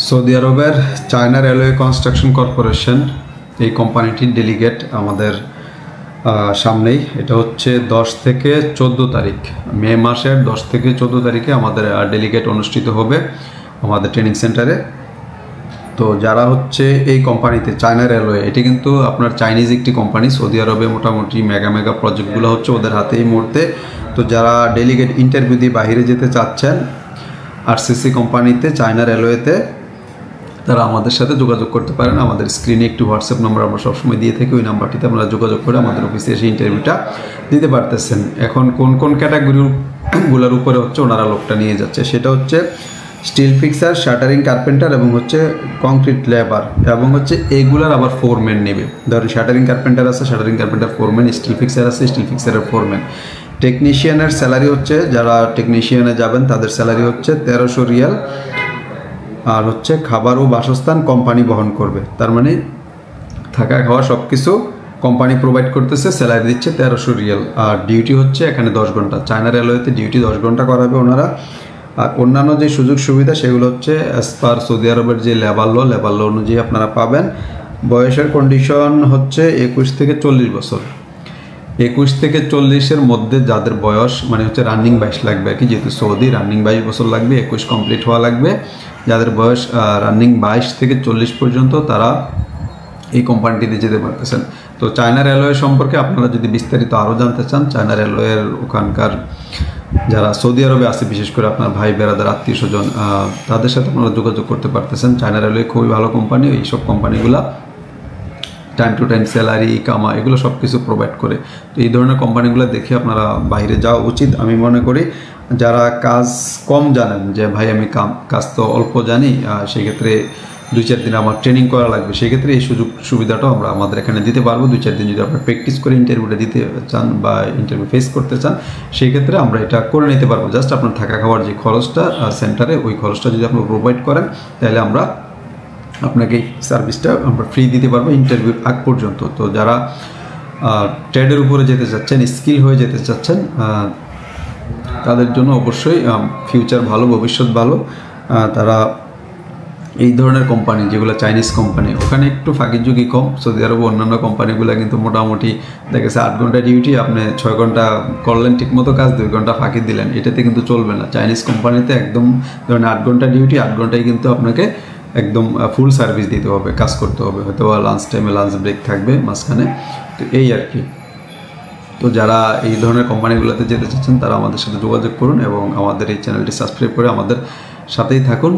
Saudi আরবের China railway construction corporation এই কোম্পানিটির ডেলিগেট আমাদের সামনেই। এটা হচ্ছে 10 থেকে 14 তারিখ, মে মাসের 10 থেকে 14 তারিখে আমাদের ডেলিগেট অনুষ্ঠিত হবে আমাদের ট্রেনিং সেন্টারে। তো যারা হচ্ছে এই কোম্পানিতে চায়না রেলওয়ে, এটি কিন্তু আপনার চাইনিজ একটি কোম্পানি। সৌদি আরবে মোটামুটি মেগা প্রজেক্টগুলো হচ্ছে ওদের হাতে এই মুহূর্তে। তো যারা ডেলিগেট ইন্টারভিউ দিয়ে বাইরে যেতে চাচ্ছেন আরসিসি কোম্পানিতে চায়না রেলওয়েতে, তারা আমাদের সাথে যোগাযোগ করতে পারেন। আমাদের স্ক্রিনে একটি হোয়াটসঅ্যাপ নম্বর আমরা সবসময় দিয়ে থাকি, ওই নাম্বারটিতে আপনারা যোগাযোগ করে আমাদের অফিসে এসে ইন্টারভিউটা দিতে পারতেছেন। এখন কোন কোন ক্যাটাগরিগুলোর উপরে হচ্ছে ওনারা লোকটা নিয়ে যাচ্ছে, সেটা হচ্ছে স্টিল ফিক্সার, শাটারিং কার্পেন্টার এবং হচ্ছে কংক্রিট লেবার, এবং হচ্ছে এইগুলার আবার ফোরম্যান নেবে। ধরুন শাটারিং কার্পেন্টার আছে, shuttering carpenter foreman, still fixer আছে, স্টিল ফিক্সারের ফোরম্যান। টেকনিশিয়ানের স্যালারি হচ্ছে, যারা টেকনিশিয়ানে যাবেন তাদের স্যালারি হচ্ছে 1300 রিয়াল, আর হচ্ছে খাবার ও বাসস্থান কোম্পানি বহন করবে। তার মানে থাকা খাওয়া সব কিছু কোম্পানি প্রোভাইড করতেছে, স্যালারি দিচ্ছে 1300 রিয়াল। আর ডিউটি হচ্ছে এখানে 10 ঘন্টা। চায়না রেলওয়েতে ডিউটি 10 ঘন্টা করাবে ওনারা। আর অন্যান্য যে সুযোগ সুবিধা সেগুলো হচ্ছে অ্যাজ পার সৌদি আরবের যে লেবার ল অনুযায়ী আপনারা পাবেন। বয়সের কন্ডিশন হচ্ছে 21 থেকে 40 বছর। 21 থেকে 40-এর মধ্যে যাদের বয়স মানে হচ্ছে রানিং 22 লাগবে আর কি, যেহেতু সৌদি রানিং 22 বছর লাগবে, 21 কমপ্লিট হওয়া লাগবে। যাদের বয়স রানিং 22 থেকে 40 পর্যন্ত তারা এই কোম্পানিটিতে যেতে পারতেছেন। তো চায়না রেলওয়ে সম্পর্কে আপনারা যদি বিস্তারিত আরও জানতে চান, চায়না রেলওয়ের ওখানকার যারা সৌদি আরবে আছে, বিশেষ করে আপনার ভাই বেরাদার আত্মীয় স্বজন, তাদের সাথে আপনারা যোগাযোগ করতে পারতেছেন। চায়না রেলওয়ে খুবই ভালো কোম্পানি। এইসব কোম্পানিগুলা টাইম টু টাইম স্যালারি, কামা এগুলো সব কিছু প্রোভাইড করে। তো এই ধরনের কোম্পানিগুলো দেখে আপনারা বাইরে যাওয়া উচিত আমি মনে করি। যারা কাজ কম জানেন, যে ভাই আমি কাজ তো অল্প জানি, সেক্ষেত্রে 2-4 দিন আমার ট্রেনিং করা লাগবে, সেক্ষেত্রে এই সুযোগ সুবিধাটাও আমরা আমাদের এখানে দিতে পারবো। 2-4 দিন যদি আপনারা প্র্যাকটিস করে ইন্টারভিউটা দিতে চান বা ইন্টারভিউ ফেস করতে চান, সেই ক্ষেত্রে আমরা এটা করে নিতে পারবো। জাস্ট আপনার থাকা খাওয়ার যে খরচটা সেন্টারে, ওই খরচটা যদি আপনি প্রোভাইড করেন, তাহলে আমরা আপনাকে সার্ভিসটা আমরা ফ্রি দিতে পারবো ইন্টারভিউর আগ পর্যন্ত। তো যারা ট্রেডের উপরে যেতে চাচ্ছেন, স্কিল হয়ে যেতে চাচ্ছেন, তাদের জন্য অবশ্যই ফিউচার ভালো, ভবিষ্যৎ ভালো। তারা এই ধরনের কোম্পানি যেগুলো চাইনিজ কোম্পানি, ওখানে একটু ফাঁকিঝুঁকি কম। সৌদি আরবে অন্যান্য কোম্পানিগুলো কিন্তু মোটামুটি দেখেছে 8 ঘন্টা ডিউটি, আপনি 6 ঘন্টা করলেন ঠিকমতো কাজ, 2 ঘন্টা ফাঁকি দিলেন, এটাতে কিন্তু চলবে না। চাইনিজ কোম্পানিতে একদম ধরেন 8 ঘন্টা ডিউটি, 8 ঘন্টায় কিন্তু আপনাকে একদম ফুল সার্ভিস দিতে হবে, কাজ করতে হবে। হয়তো লাঞ্চ টাইমে লাঞ্চ ব্রেক থাকবে মাঝখানে, তো এই আর কি। তো যারা এই ধরনের কোম্পানিগুলোতে যেতে চাচ্ছেন, তারা আমাদের সাথে যোগাযোগ করুন এবং আমাদের এই চ্যানেলটি সাবস্ক্রাইব করে আমাদের সাথেই থাকুন।